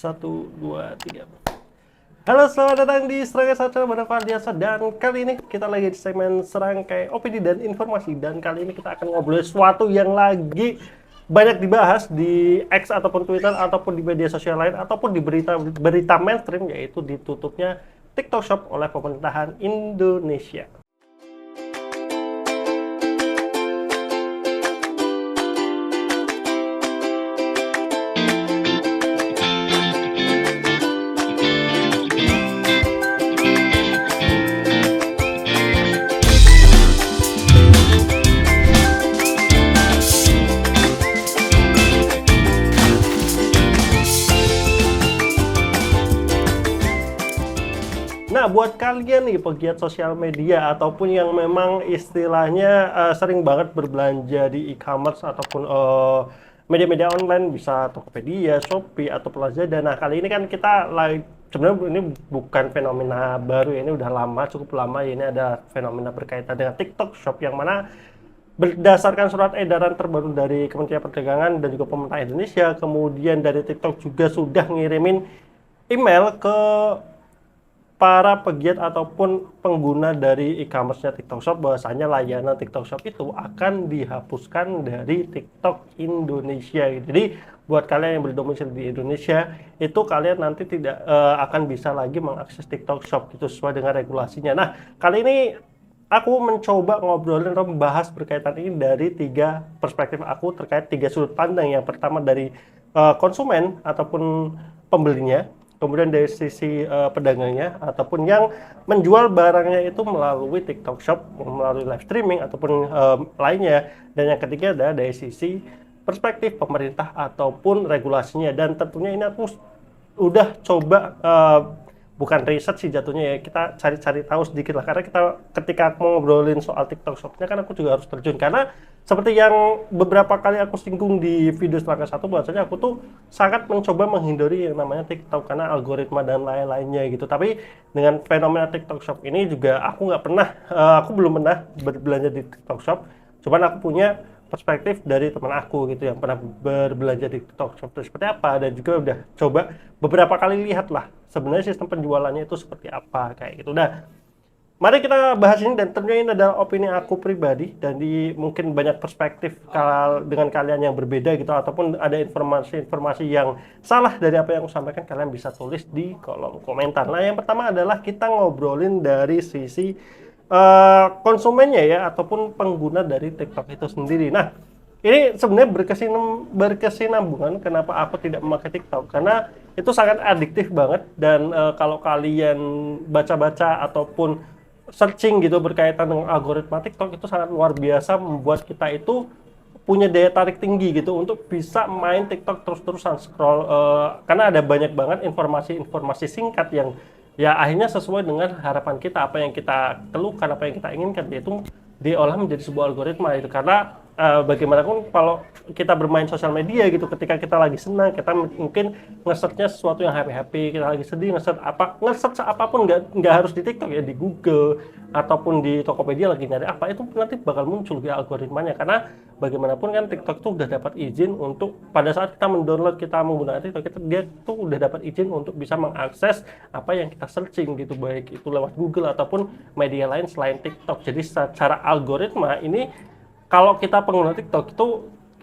1, 2, 3. Halo, selamat datang di Serangkai Saca bareng Fardiansa. Dan kali ini kita lagi di segmen Serangkai Opini dan Informasi. Dan kali ini kita akan ngobrol sesuatu yang lagi banyak dibahas di X ataupun Twitter ataupun di media sosial lain ataupun di berita mainstream, yaitu ditutupnya TikTok Shop oleh pemerintahan Indonesia. Nah, buat kalian nih pegiat sosial media ataupun yang memang istilahnya sering banget berbelanja di e-commerce ataupun media-media online, bisa Tokopedia, Shopee, atau Lazada. Nah, kali ini kan kita sebenarnya ini bukan fenomena baru, ini udah lama, cukup lama. Ini ada fenomena berkaitan dengan TikTok Shop yang mana berdasarkan surat edaran terbaru dari Kementerian Perdagangan dan juga pemerintah Indonesia, kemudian dari TikTok juga sudah ngirimin email ke para pegiat ataupun pengguna dari e-commerce-nya TikTok Shop bahwasanya layanan TikTok Shop itu akan dihapuskan dari TikTok Indonesia. Jadi buat kalian yang berdomisili di Indonesia, itu kalian nanti tidak akan bisa lagi mengakses TikTok Shop itu sesuai dengan regulasinya. Nah, kali ini aku mencoba ngobrolin atau membahas berkaitan ini dari 3 perspektif aku terkait 3 sudut pandang. Yang pertama dari konsumen ataupun pembelinya, kemudian dari sisi pedagangnya ataupun yang menjual barangnya itu melalui TikTok Shop, melalui live streaming ataupun lainnya, dan yang ketiga adalah dari sisi perspektif pemerintah ataupun regulasinya. Dan tentunya ini aku udah coba bukan riset sih jatuhnya ya, kita cari-cari tahu sedikit lah, karena ketika aku mau ngobrolin soal TikTok Shop-nya kan aku juga harus terjun, karena seperti yang beberapa kali aku singgung di video Serangkai 1, bahwasanya aku tuh sangat mencoba menghindari yang namanya TikTok karena algoritma dan lain-lainnya gitu. Tapi dengan fenomena TikTok Shop ini juga aku belum pernah berbelanja di TikTok Shop, cuman aku punya perspektif dari teman aku gitu yang pernah berbelanja di TikTok Shop itu seperti apa, dan juga udah coba beberapa kali lihat lah sebenarnya sistem penjualannya itu seperti apa kayak gitu. Nah, mari kita bahas ini, dan tentunya ini adalah opini aku pribadi dan mungkin banyak perspektif dengan kalian yang berbeda gitu, ataupun ada informasi-informasi yang salah dari apa yang aku sampaikan, kalian bisa tulis di kolom komentar. Nah, yang pertama adalah kita ngobrolin dari sisi konsumennya ya, ataupun pengguna dari TikTok itu sendiri. Nah, ini sebenarnya berkesinambungan kenapa aku tidak memakai TikTok, karena itu sangat adiktif banget. Dan kalau kalian baca-baca ataupun searching gitu berkaitan dengan algoritma TikTok, itu sangat luar biasa membuat kita itu punya daya tarik tinggi gitu untuk bisa main TikTok terus-terusan scroll, karena ada banyak banget informasi-informasi singkat yang ya akhirnya sesuai dengan harapan kita, apa yang kita keluhkan, apa yang kita inginkan, yaitu diolah menjadi sebuah algoritma itu. Karena bagaimanapun kalau kita bermain sosial media gitu, ketika kita lagi senang, kita mungkin nge-search-nya sesuatu yang happy-happy, kita lagi sedih nge-search apapun, nggak harus di TikTok ya, di Google ataupun di Tokopedia lagi nyari apa, itu nanti bakal muncul di algoritmanya. Karena bagaimanapun kan TikTok tuh udah dapat izin untuk pada saat kita mendownload, kita menggunakan TikTok, dia tuh udah dapat izin untuk bisa mengakses apa yang kita searching gitu, baik itu lewat Google ataupun media lain selain TikTok. Jadi secara algoritma ini, kalau kita pengguna TikTok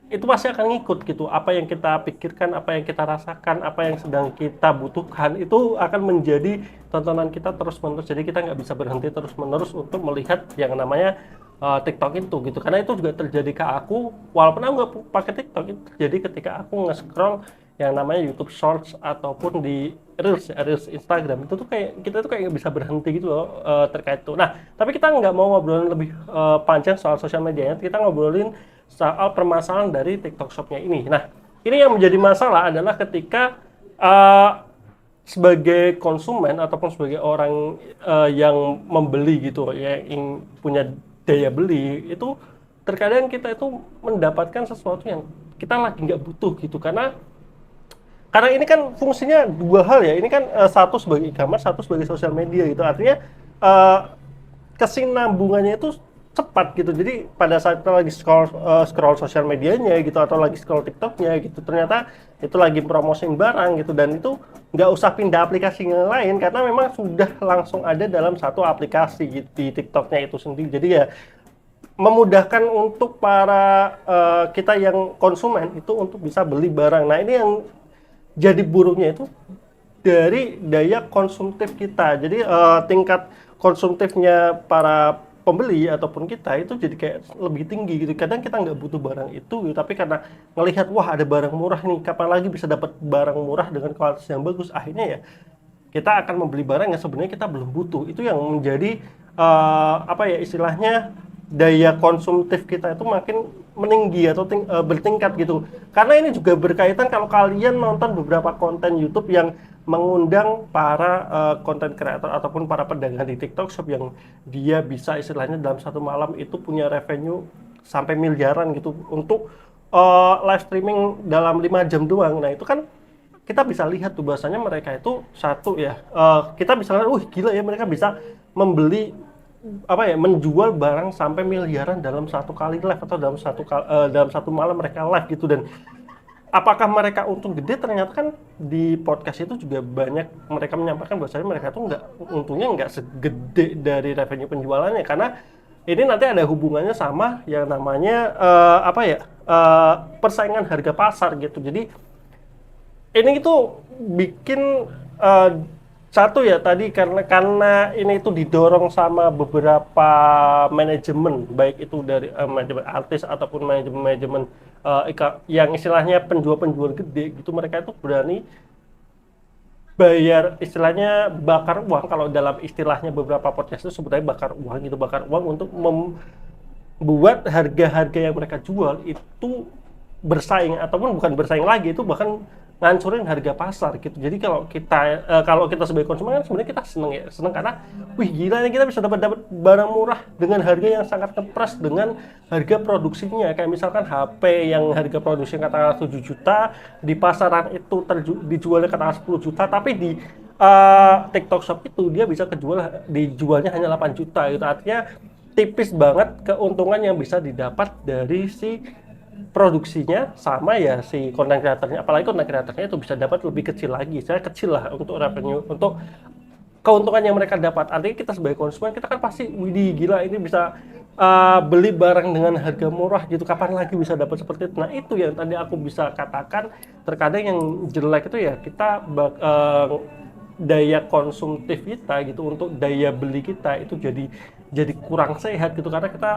itu pasti akan ngikut gitu, apa yang kita pikirkan, apa yang kita rasakan, apa yang sedang kita butuhkan, itu akan menjadi tontonan kita terus-menerus. Jadi kita nggak bisa berhenti terus-menerus untuk melihat yang namanya TikTok itu gitu. Karena itu juga terjadi ke aku, walaupun aku nggak pakai TikTok, itu terjadi ketika aku nge-scroll yang namanya YouTube Shorts ataupun di Reels Instagram. Itu tuh kayak kita tuh kayak nggak bisa berhenti gitu loh terkait itu. Nah, tapi kita nggak mau ngobrolin lebih panjang soal sosial medianya, kita ngobrolin soal permasalahan dari TikTok Shop-nya ini. Nah, ini yang menjadi masalah adalah ketika sebagai konsumen ataupun sebagai orang yang membeli gitu ya, yang punya daya beli, itu terkadang kita itu mendapatkan sesuatu yang kita lagi nggak butuh gitu. Karena ini kan fungsinya dua hal ya, ini kan satu sebagai e-commerce, satu sebagai sosial media gitu. Artinya kesinambungannya itu cepat gitu. Jadi pada saat kita lagi scroll sosial medianya gitu atau lagi scroll TikToknya gitu, ternyata itu lagi promosiin barang gitu, dan itu nggak usah pindah aplikasi yang lain karena memang sudah langsung ada dalam satu aplikasi gitu di TikToknya itu sendiri. Jadi ya memudahkan untuk para kita yang konsumen itu untuk bisa beli barang. Nah ini yang jadi buruknya itu dari daya konsumtif kita. Jadi tingkat konsumtifnya para pembeli ataupun kita itu jadi kayak lebih tinggi gitu. Kadang kita nggak butuh barang itu gitu, tapi karena ngelihat wah ada barang murah nih, kapan lagi bisa dapat barang murah dengan kualitas yang bagus, akhirnya ya kita akan membeli barang yang sebenarnya kita belum butuh. Itu yang menjadi apa ya istilahnya, daya konsumtif kita itu makin meninggi atau bertingkat gitu. Karena ini juga berkaitan kalau kalian nonton beberapa konten YouTube yang mengundang para konten kreator ataupun para pedagang di TikTok Shop yang dia bisa istilahnya dalam satu malam itu punya revenue sampai miliaran gitu untuk live streaming dalam 5 jam doang. Nah itu kan kita bisa lihat tuh bahasanya mereka itu satu ya, kita bisa lihat, gila ya mereka bisa membeli apa ya, menjual barang sampai miliaran dalam satu kali live atau dalam satu malam mereka live gitu. Dan apakah mereka untung gede? Ternyata kan di podcast itu juga banyak mereka menyampaikan bahwasanya mereka tuh untungnya nggak segede dari revenue penjualannya, karena ini nanti ada hubungannya sama yang namanya apa ya, persaingan harga pasar gitu. Jadi ini itu bikin satu ya tadi karena ini itu didorong sama beberapa manajemen, baik itu dari manajemen artis ataupun manajemen yang istilahnya penjual-penjual gede gitu. Mereka itu berani bayar istilahnya bakar uang, kalau dalam istilahnya beberapa podcast itu sebetulnya bakar uang gitu, bakar uang untuk membuat harga-harga yang mereka jual itu bersaing, ataupun bukan bersaing lagi, itu bahkan ngancurin harga pasar gitu. Jadi kalau kita sebagai konsumen kan sebenarnya kita seneng karena wih gila nih kita bisa dapat barang murah dengan harga yang sangat kepres dengan harga produksinya. Kayak misalkan HP yang harga produksinya katakanlah 7 juta, di pasaran itu dijualnya katakanlah 10 juta, tapi di TikTok Shop itu dia bisa dijualnya hanya 8 juta gitu. Artinya tipis banget keuntungan yang bisa didapat dari si produksinya sama ya si konten kreatornya. Apalagi konten kreatornya itu bisa dapat lebih kecil lagi, saya kecil lah untuk revenue, untuk keuntungan yang mereka dapat. Artinya kita sebagai konsumen kita kan pasti widih gila ini bisa beli barang dengan harga murah gitu, kapan lagi bisa dapat seperti itu. Nah itu yang tadi aku bisa katakan, terkadang yang jelek itu ya kita daya konsumtif kita gitu, untuk daya beli kita itu jadi kurang sehat gitu, karena kita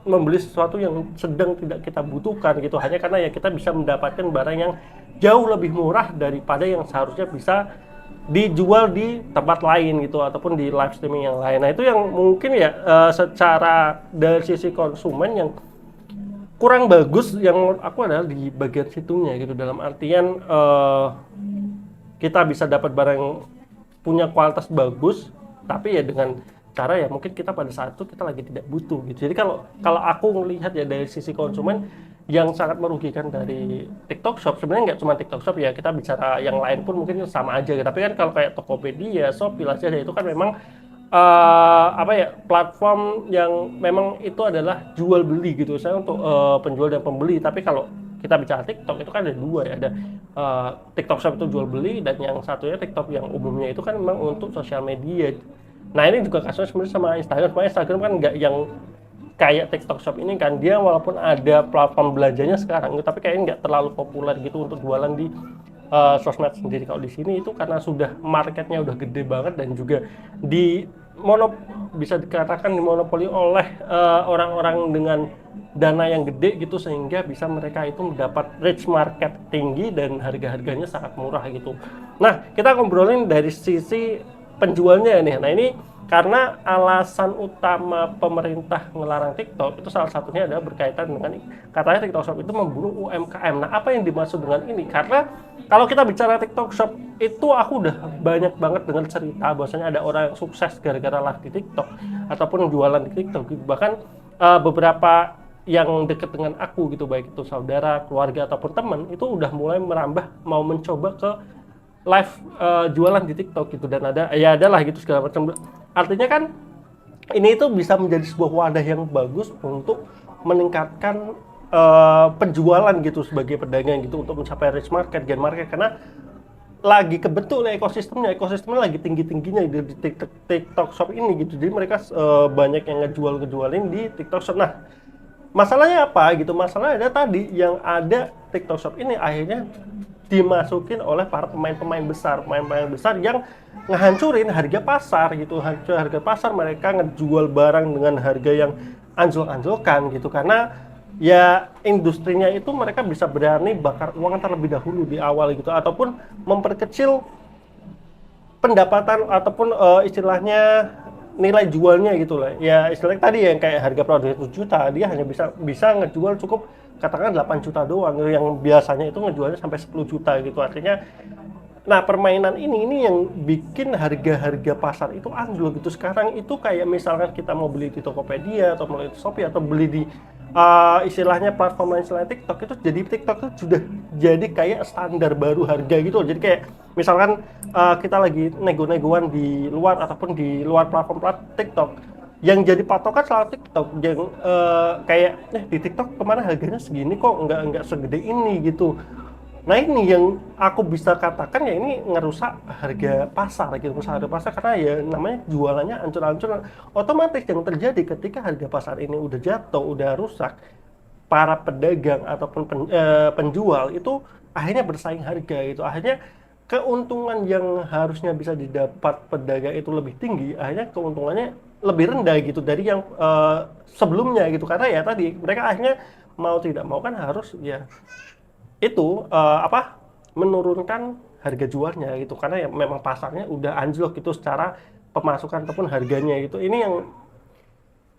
membeli sesuatu yang sedang tidak kita butuhkan gitu, hanya karena ya kita bisa mendapatkan barang yang jauh lebih murah daripada yang seharusnya bisa dijual di tempat lain gitu ataupun di live streaming yang lain. Nah itu yang mungkin ya secara dari sisi konsumen yang kurang bagus yang menurut aku adalah di bagian situnya gitu, dalam artian kita bisa dapat barang yang punya kualitas bagus tapi ya dengan cara ya mungkin kita pada saat itu kita lagi tidak butuh gitu. Jadi kalau aku melihat ya dari sisi konsumen yang sangat merugikan dari TikTok Shop, sebenarnya nggak cuma TikTok Shop ya, kita bicara yang lain pun mungkin sama aja gitu. Tapi kan kalau kayak Tokopedia, Shopee, Lazada itu kan memang apa ya, platform yang memang itu adalah jual beli gitu, saya untuk penjual dan pembeli. Tapi kalau kita bicara TikTok itu kan ada dua ya, ada TikTok Shop itu jual beli, dan yang satunya TikTok yang umumnya itu kan memang untuk sosial media. Nah ini juga kasusnya sebenarnya sama Instagram. Instagram kan nggak yang kayak TikTok Shop ini kan, dia walaupun ada platform belanjanya sekarang, tapi kayaknya nggak terlalu populer gitu untuk jualan di sosmed sendiri. Kalau di sini itu karena sudah marketnya udah gede banget dan juga bisa dikatakan dimonopoli oleh orang-orang dengan dana yang gede gitu, sehingga bisa mereka itu mendapat reach market tinggi dan harga-harganya sangat murah gitu. Nah kita ngobrolin dari sisi penjualnya nih. Nah ini karena alasan utama pemerintah ngelarang TikTok itu salah satunya adalah berkaitan dengan katanya TikTok Shop itu membunuh UMKM. Nah apa yang dimaksud dengan ini? Karena kalau kita bicara TikTok Shop itu aku udah banyak banget dengar cerita bahwasanya ada orang yang sukses gara-gara live di TikTok ataupun jualan di TikTok gitu. Bahkan beberapa yang dekat dengan aku gitu, baik itu saudara, keluarga ataupun teman, itu udah mulai merambah mau mencoba ke live jualan di TikTok gitu, dan adalah gitu segala macam. Artinya kan ini itu bisa menjadi sebuah wadah yang bagus untuk meningkatkan penjualan gitu sebagai pedagang gitu untuk mencapai rich market, gain market, karena lagi kebetul ekosistemnya lagi tinggi-tingginya di TikTok Shop ini gitu. Jadi mereka banyak yang ngejualin di TikTok Shop. Nah, masalahnya apa gitu? Masalahnya ada tadi yang ada TikTok Shop ini akhirnya dimasukin oleh para pemain-pemain besar yang ngehancurin harga pasar gitu. Harga pasar, mereka ngejual barang dengan harga yang anjlok-anjlokan gitu, karena ya industrinya itu mereka bisa berani bakar uang terlebih dahulu di awal gitu, ataupun memperkecil pendapatan ataupun istilahnya nilai jualnya gitu lah. Ya istilahnya tadi yang kayak harga produk 1 juta, dia hanya bisa ngejual cukup katakan 8 juta doang, yang biasanya itu ngejualnya sampai 10 juta gitu. Artinya, nah permainan ini yang bikin harga-harga pasar itu anjlok gitu. Sekarang itu kayak misalkan kita mau beli di Tokopedia atau beli di Shopee atau beli di istilahnya platform lain selain TikTok, itu jadi TikTok itu sudah jadi kayak standar baru harga gitu. Jadi kayak misalkan kita lagi nego-negoan di luar ataupun di luar platform TikTok, yang jadi patokan selalu TikTok, yang kayak di TikTok kemana harganya segini kok nggak segede ini gitu. Nah ini yang aku bisa katakan ya ini ngerusak harga pasar gitu, karena ya namanya jualannya ancur-ancur. Otomatis yang terjadi ketika harga pasar ini udah jatuh, udah rusak, para pedagang ataupun penjual itu akhirnya bersaing harga gitu. Akhirnya keuntungan yang harusnya bisa didapat pedagang itu lebih tinggi, akhirnya keuntungannya lebih rendah gitu dari yang sebelumnya gitu. Karena ya tadi mereka akhirnya mau tidak mau kan harus ya itu menurunkan harga jualnya gitu, karena ya memang pasarnya udah anjlok gitu secara pemasukan ataupun harganya gitu. Ini yang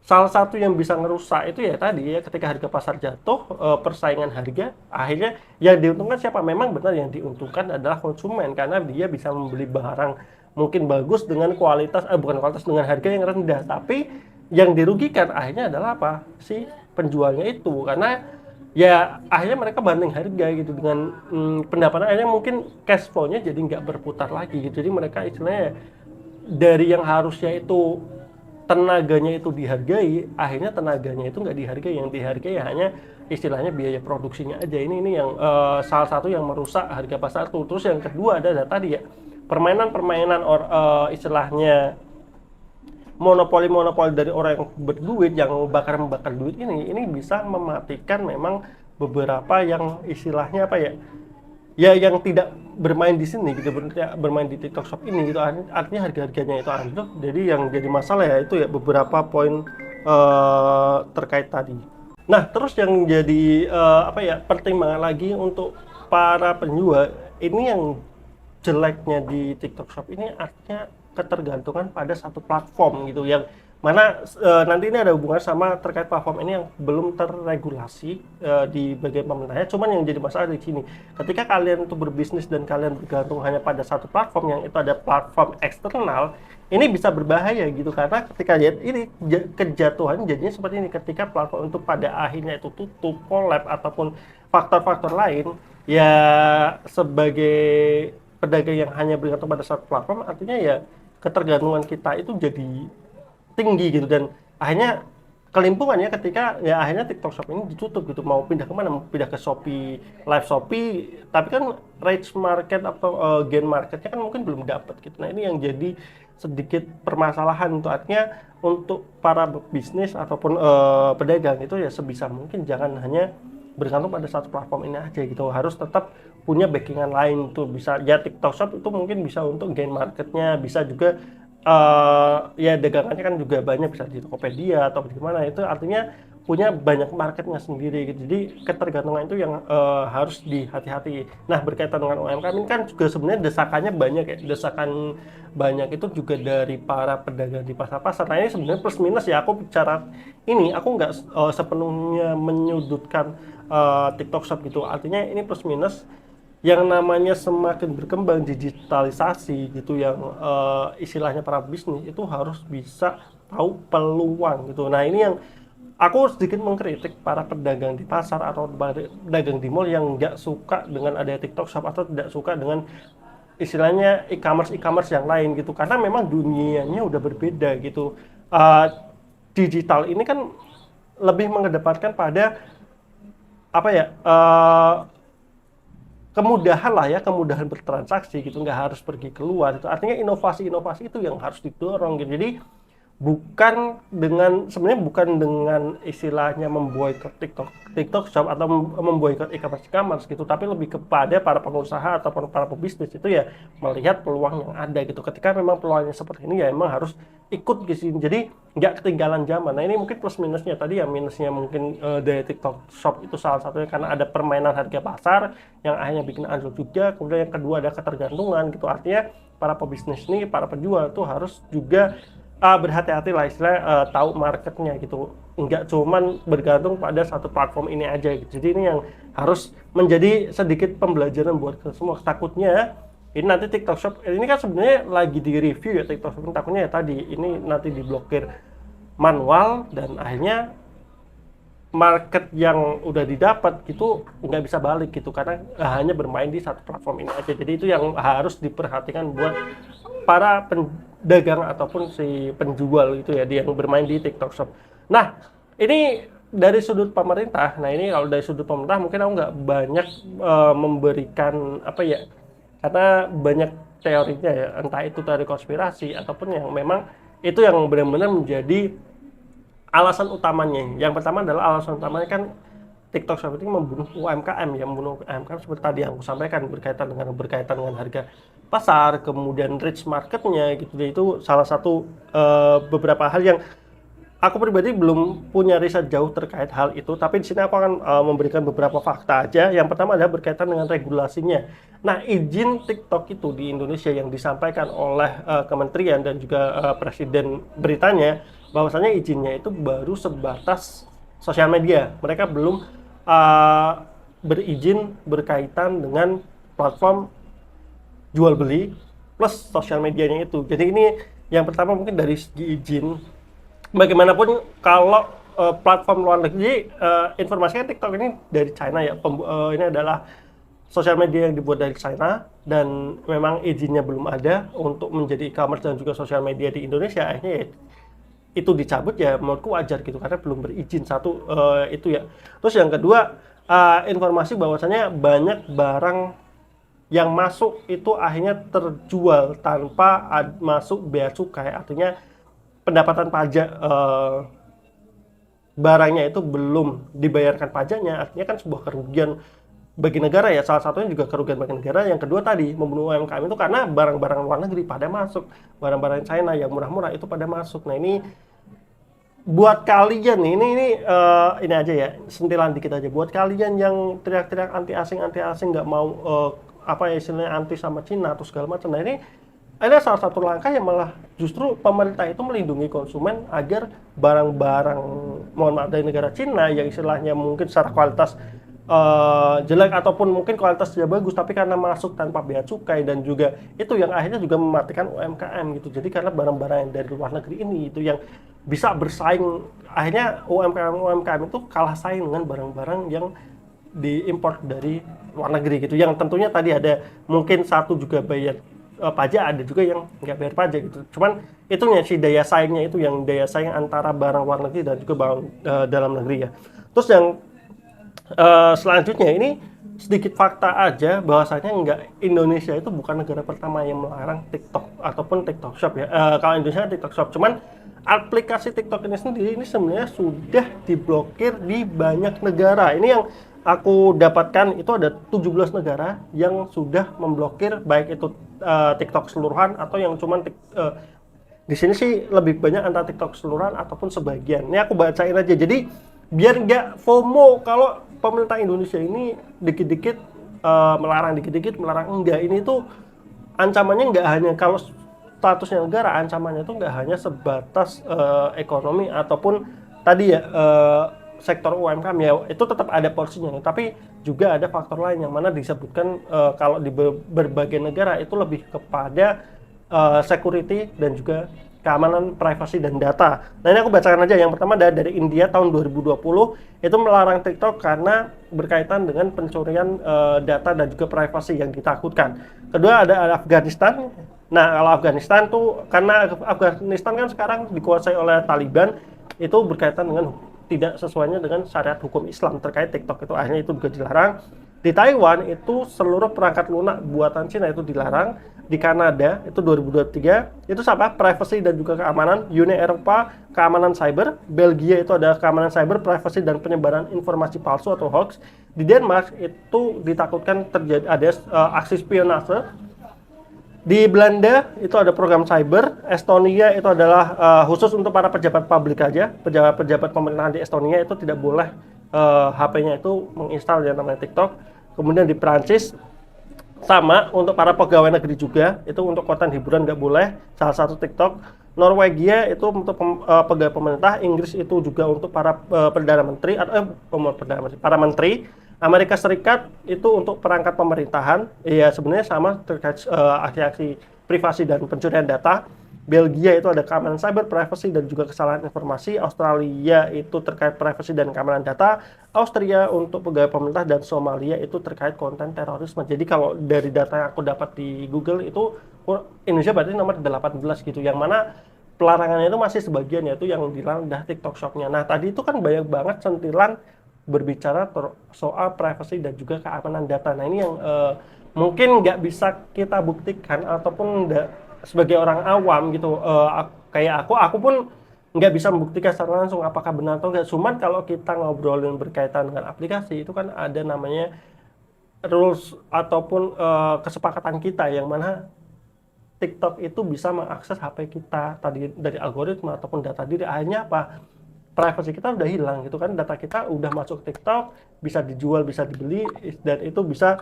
salah satu yang bisa ngerusak itu ya tadi ya, ketika harga pasar jatuh, persaingan harga, akhirnya yang diuntungkan siapa? Memang benar yang diuntungkan adalah konsumen, karena dia bisa membeli barang mungkin bagus dengan kualitas bukan kualitas, dengan harga yang rendah. Tapi yang dirugikan akhirnya adalah apa? Si penjualnya itu, karena ya akhirnya mereka banding harga gitu dengan pendapatan, akhirnya mungkin cash flow-nya jadi nggak berputar lagi gitu. Jadi mereka istilahnya dari yang harusnya itu tenaganya itu dihargai, akhirnya tenaganya itu nggak dihargai, yang dihargai hanya istilahnya biaya produksinya aja. Ini yang salah satu yang merusak harga pasar tuh. Terus yang kedua adalah tadi ya permainan istilahnya monopoli dari orang yang berduit, yang membakar duit ini bisa mematikan memang beberapa yang istilahnya apa ya, yang tidak bermain di sini gitu, bermain di TikTok Shop ini gitu. Artinya harga-harganya itu anjlok. Jadi yang jadi masalah ya itu ya beberapa poin terkait tadi. Nah terus yang jadi pertimbangan lagi untuk para penjual ini, yang jeleknya di TikTok Shop ini artinya ketergantungan pada satu platform gitu, yang mana nanti ini ada hubungan sama terkait platform ini yang belum terregulasi di bagian pemerintahnya. Cuman yang jadi masalah di sini, ketika kalian itu berbisnis dan kalian bergantung hanya pada satu platform yang itu ada platform eksternal, ini bisa berbahaya gitu, karena ketika ini kejatuhan jadinya seperti ini, ketika platform itu pada akhirnya itu tutup, collab ataupun faktor-faktor lain, ya sebagai pedagang yang hanya bergantung pada satu platform, artinya ya ketergantungan kita itu jadi tinggi gitu. Dan akhirnya kelimpungannya ketika ya akhirnya TikTok Shop ini ditutup gitu. Mau pindah kemana? Mau pindah ke Shopee, live Shopee, tapi kan rate market atau gain marketnya kan mungkin belum dapat gitu. Nah ini yang jadi sedikit permasalahan untuk, artinya untuk para bisnis ataupun pedagang itu ya sebisa mungkin jangan hanya bergantung pada satu platform ini aja gitu, harus tetap punya backingan lain tuh. Bisa ya TikTok Shop itu mungkin bisa untuk gain marketnya, bisa juga ya dagangannya kan juga banyak, bisa di Tokopedia atau di mana, itu artinya punya banyak marketnya sendiri gitu. Jadi ketergantungan itu yang harus dihati-hati. Nah berkaitan dengan UMKM ini kan juga sebenarnya desakannya banyak ya, desakan banyak itu juga dari para pedagang di pasar-pasar. Nah ini sebenarnya plus minus ya, aku bicara ini aku nggak sepenuhnya menyudutkan TikTok Shop gitu. Artinya ini plus minus, yang namanya semakin berkembang digitalisasi gitu, yang istilahnya para bisnis itu harus bisa tahu peluang gitu. Nah ini yang aku sedikit mengkritik para pedagang di pasar atau pedagang di mall yang nggak suka dengan adanya TikTok Shop atau tidak suka dengan istilahnya e-commerce yang lain gitu, karena memang dunianya udah berbeda gitu. uh, digital ini kan lebih mengedepankan pada apa ya, kemudahan lah ya, kemudahan bertransaksi gitu, nggak harus pergi keluar. Itu artinya inovasi-inovasi itu yang harus didorong gitu. Jadi sebenarnya bukan dengan istilahnya memboikot TikTok Shop atau memboikot e-commerce gitu, tapi lebih kepada para pengusaha ataupun para pebisnis itu ya melihat peluang yang ada gitu. Ketika memang peluangnya seperti ini ya emang harus ikut gitu. Jadi nggak ketinggalan zaman. Nah ini mungkin plus minusnya tadi ya, minusnya mungkin dari TikTok Shop itu salah satunya karena ada permainan harga pasar yang akhirnya bikin anjlok juga. Kemudian yang kedua ada ketergantungan gitu. Artinya para pebisnis ini, para penjual tuh harus juga berhati-hati lah istilahnya, tahu marketnya gitu, nggak cuman bergantung pada satu platform ini aja gitu. Jadi ini yang harus menjadi sedikit pembelajaran buat kita semua. Takutnya ini nanti TikTok Shop ini kan sebenarnya lagi di review ya, TikTok Shop, takutnya ya tadi ini nanti diblokir manual dan akhirnya market yang udah didapat gitu nggak bisa balik gitu, karena hanya bermain di satu platform ini aja. Jadi itu yang harus diperhatikan buat para pedagang ataupun si penjual itu ya, dia yang bermain di TikTok Shop. Nah ini dari sudut pemerintah. Nah ini kalau dari sudut pemerintah mungkin aku nggak banyak memberikan apa ya, karena banyak teorinya ya, entah itu dari konspirasi ataupun yang memang itu yang benar-benar menjadi alasan utamanya. Yang pertama adalah alasan utamanya kan TikTok Shop ini membunuh UMKM ya, membunuh UMKM seperti tadi yang aku sampaikan, berkaitan dengan harga pasar, kemudian reach marketnya gitu. Jadi itu salah satu beberapa hal yang aku pribadi belum punya riset jauh terkait hal itu, tapi di sini aku akan memberikan beberapa fakta aja. Yang pertama adalah berkaitan dengan regulasinya. Nah, izin TikTok itu di Indonesia yang disampaikan oleh kementerian dan juga presiden beritanya, bahwasanya izinnya itu baru sebatas sosial media. Mereka belum berizin berkaitan dengan platform jual beli plus sosial medianya itu. Jadi ini yang pertama mungkin dari segi izin. Bagaimanapun kalau platform luar negeri, informasinya TikTok ini dari China ya, ini adalah sosial media yang dibuat dari China dan memang izinnya belum ada untuk menjadi e-commerce dan juga sosial media di Indonesia. Akhirnya ya, itu dicabut ya menurutku wajar gitu, karena belum berizin satu itu ya. Terus yang kedua, informasi bahwasanya banyak barang yang masuk itu akhirnya terjual tanpa masuk bea cukai, artinya pendapatan pajak barangnya itu belum dibayarkan pajaknya, artinya kan sebuah kerugian bagi negara ya, salah satunya juga kerugian bagi negara. Yang kedua tadi membunuh UMKM itu karena barang-barang luar negeri pada masuk, barang-barang China yang murah-murah itu pada masuk. Nah ini buat kalian nih, ini aja ya, sentilan dikit aja buat kalian yang teriak-teriak anti asing nggak mau apa ya istilahnya anti sama Cina atau segala macam. Nah ini ada salah satu langkah yang malah justru pemerintah itu melindungi konsumen agar barang-barang mohon maaf dari negara Cina yang istilahnya mungkin secara kualitas jelek ataupun mungkin kualitas tidak bagus, tapi karena masuk tanpa bea cukai dan juga itu yang akhirnya juga mematikan UMKM gitu. Jadi karena barang-barang yang dari luar negeri ini itu yang bisa bersaing, akhirnya UMKM itu kalah saing dengan barang-barang yang diimpor dari luar negeri gitu, yang tentunya tadi ada mungkin satu juga bayar pajak, ada juga yang nggak bayar pajak gitu. Cuman itunya si daya saingnya itu yang daya saing antara barang luar negeri dan juga barang dalam negeri ya. Terus yang selanjutnya ini sedikit fakta aja bahwasanya Indonesia itu bukan negara pertama yang melarang TikTok ataupun TikTok Shop ya. Kalau Indonesia kan TikTok Shop, cuman aplikasi TikTok ini sendiri ini sebenarnya sudah diblokir di banyak negara. Ini yang aku dapatkan itu ada 17 negara yang sudah memblokir, baik itu TikTok keseluruhan atau yang cuman di sini sih lebih banyak antara TikTok keseluruhan ataupun sebagian. Ini aku bacain aja. Jadi biar nggak FOMO kalau pemerintah Indonesia ini dikit-dikit melarang, dikit-dikit melarang, enggak. Ini tuh ancamannya nggak hanya kalau statusnya negara, ancamannya tuh nggak hanya sebatas ekonomi ataupun tadi ya sektor UMKM ya, itu tetap ada porsinya, tapi juga ada faktor lain yang mana disebutkan kalau di berbagai negara itu lebih kepada security dan juga keamanan privasi dan data. Nah ini aku bacakan aja. Yang pertama dari India tahun 2020 itu melarang TikTok karena berkaitan dengan pencurian data dan juga privasi yang ditakutkan. Kedua ada Afghanistan Nah, kalau Afghanistan tuh karena Afghanistan kan sekarang dikuasai oleh Taliban, itu berkaitan dengan tidak sesuainya dengan syariat hukum Islam terkait TikTok itu akhirnya itu juga dilarang. Di Taiwan itu seluruh perangkat lunak buatan Cina itu dilarang. Di Kanada itu 2023 itu sama privacy dan juga keamanan. Uni Eropa keamanan cyber. Belgia itu ada keamanan cyber, privacy dan penyebaran informasi palsu atau hoax. Di Denmark itu ditakutkan terjadi ada aksi spionase. Di Belanda itu ada program cyber. Estonia itu adalah khusus untuk para pejabat publik aja. Pejabat-pejabat pemerintahan di Estonia itu tidak boleh HP-nya itu menginstal yang namanya TikTok. Kemudian di Prancis sama untuk para pegawai negeri juga, itu untuk konten hiburan nggak boleh, salah satu TikTok. Norwegia itu untuk pegawai pemerintah. Inggris itu juga untuk para perdana menteri atau para menteri. Amerika Serikat itu untuk perangkat pemerintahan, ya sebenarnya sama terkait aksi-aksi privasi dan pencurian data. Belgia itu ada keamanan cyber, privacy dan juga kesalahan informasi. Australia itu terkait privacy dan keamanan data. Austria untuk pegawai pemerintah dan Somalia itu terkait konten terorisme. Jadi kalau dari data yang aku dapat di Google itu Indonesia berarti nomor 18 gitu, yang mana pelarangannya itu masih sebagian, yaitu yang dilarang dah TikTok Shop-nya. Nah tadi itu kan banyak banget sentilan berbicara soal privacy dan juga keamanan data. Nah ini yang mungkin nggak bisa kita buktikan ataupun sebagai orang awam gitu, kayak aku pun nggak bisa membuktikan secara langsung apakah benar atau nggak. Cuman kalau kita ngobrolin berkaitan dengan aplikasi itu kan ada namanya rules ataupun kesepakatan kita, yang mana TikTok itu bisa mengakses HP kita tadi dari algoritma ataupun data diri. Akhirnya apa? Privacy kita udah hilang gitu kan, data kita udah masuk ke TikTok, bisa dijual, bisa dibeli, dan itu bisa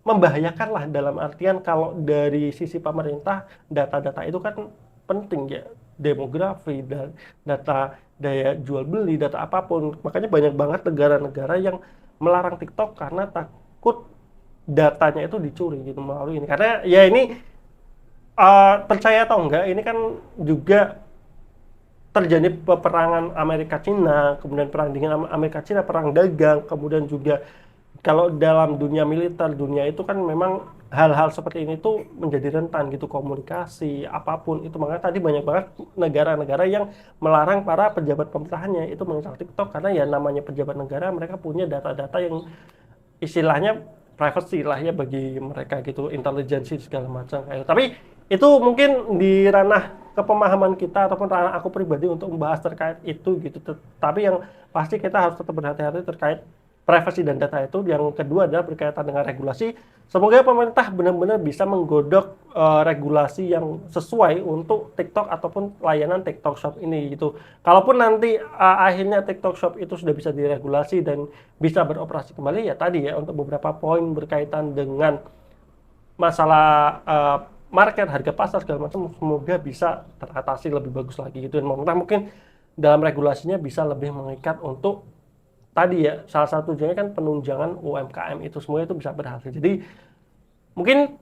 membahayakan lah, dalam artian kalau dari sisi pemerintah data-data itu kan penting ya, demografi dan data daya jual beli, data apapun. Makanya banyak banget negara-negara yang melarang TikTok karena takut datanya itu dicuri gitu melalui ini. Karena ya ini percaya atau enggak, ini kan juga terjadi peperangan Amerika Cina, kemudian perang dingin Amerika Cina, perang dagang, kemudian juga kalau dalam dunia militer, dunia itu kan memang hal-hal seperti ini tuh menjadi rentan gitu, komunikasi apapun itu. Makanya tadi banyak banget negara-negara yang melarang para pejabat pemerintahannya itu menginstal TikTok, karena ya namanya pejabat negara, mereka punya data-data yang istilahnya privacy lah ya bagi mereka gitu, intelijensi segala macam kayak. Tapi itu mungkin di ranah kepemahaman kita ataupun ranah aku pribadi untuk membahas terkait itu gitu. Tapi yang pasti kita harus tetap berhati-hati terkait privacy dan data itu. Yang kedua adalah berkaitan dengan regulasi. Semoga pemerintah benar-benar bisa menggodok regulasi yang sesuai untuk TikTok ataupun layanan TikTok Shop ini gitu. Kalaupun nanti akhirnya TikTok Shop itu sudah bisa diregulasi dan bisa beroperasi kembali, ya tadi ya untuk beberapa poin berkaitan dengan masalah market, harga pasar segala macam, semoga bisa teratasi lebih bagus lagi gitu. Dan pemerintah mungkin dalam regulasinya bisa lebih mengikat untuk tadi ya, salah satunya kan penunjangan UMKM itu, semua itu bisa berhasil. Jadi mungkin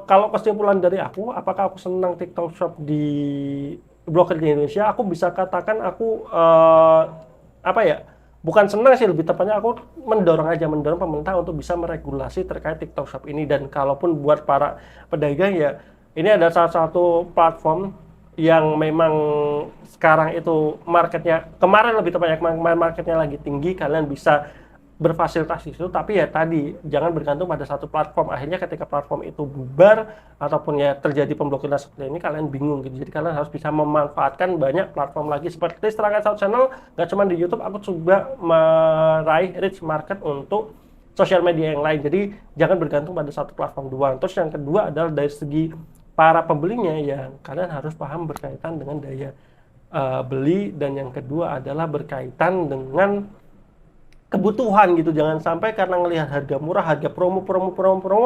kalau kesimpulan dari aku, apakah aku senang TikTok Shop di blokir di Indonesia, aku bisa katakan aku apa ya, bukan senang sih, lebih tepatnya aku mendorong pemerintah untuk bisa meregulasi terkait TikTok Shop ini. Dan kalaupun buat para pedagang ya, ini ada salah satu platform yang memang sekarang itu marketnya, kemarin lebih tepatnya kemarin marketnya lagi tinggi, kalian bisa berfasilitasi itu. Tapi ya tadi, jangan bergantung pada satu platform. Akhirnya ketika platform itu bubar ataupun ya terjadi pemblokiran seperti ini, kalian bingung gitu. Jadi kalian harus bisa memanfaatkan banyak platform lagi. Seperti Serangan South Channel, gak cuma di YouTube, aku coba meraih reach market untuk sosial media yang lain. Jadi jangan bergantung pada satu platform doang. Terus yang kedua adalah dari segi para pembelinya, ya kalian harus paham berkaitan dengan daya beli. Dan yang kedua adalah berkaitan dengan kebutuhan gitu. Jangan sampai karena ngelihat harga murah, harga promo,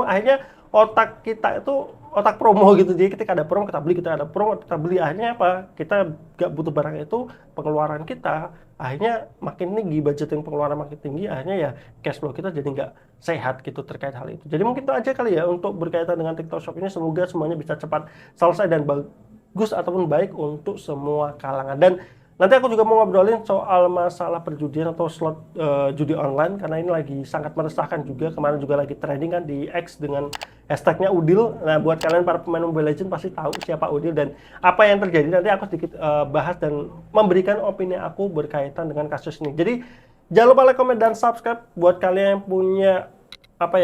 akhirnya otak kita itu otak promo gitu. Jadi ketika ada promo kita beli, kita ada promo kita beli, akhirnya apa, kita gak butuh barang itu, pengeluaran kita akhirnya makin tinggi, budgeting pengeluaran makin tinggi, akhirnya ya cash flow kita jadi nggak sehat gitu terkait hal itu. Jadi mungkin itu aja kali ya untuk berkaitan dengan TikTok Shop ini. Semoga semuanya bisa cepat selesai dan bagus ataupun baik untuk semua kalangan. Dan Nanti aku juga mau ngobrolin soal masalah perjudian atau slot judi online karena ini lagi sangat meresahkan juga. Kemarin juga lagi trending kan di X dengan hashtagnya Udil. Nah, buat kalian para pemain Mobile Legends pasti tahu siapa Udil dan apa yang terjadi. Nanti aku sedikit bahas dan memberikan opini aku berkaitan dengan kasus ini. Jadi jangan lupa like, comment, dan subscribe buat kalian yang punya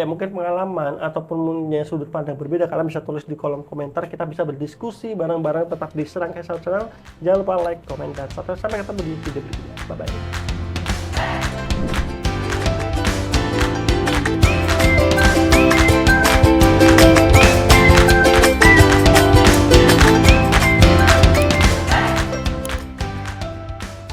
mungkin pengalaman ataupun punya sudut pandang berbeda. Kalian bisa tulis di kolom komentar, kita bisa berdiskusi bareng-bareng tetap di Serangkai Channel. Jangan lupa like, comment, dan subscribe. Sampai ketemu di video berikutnya. Bye bye.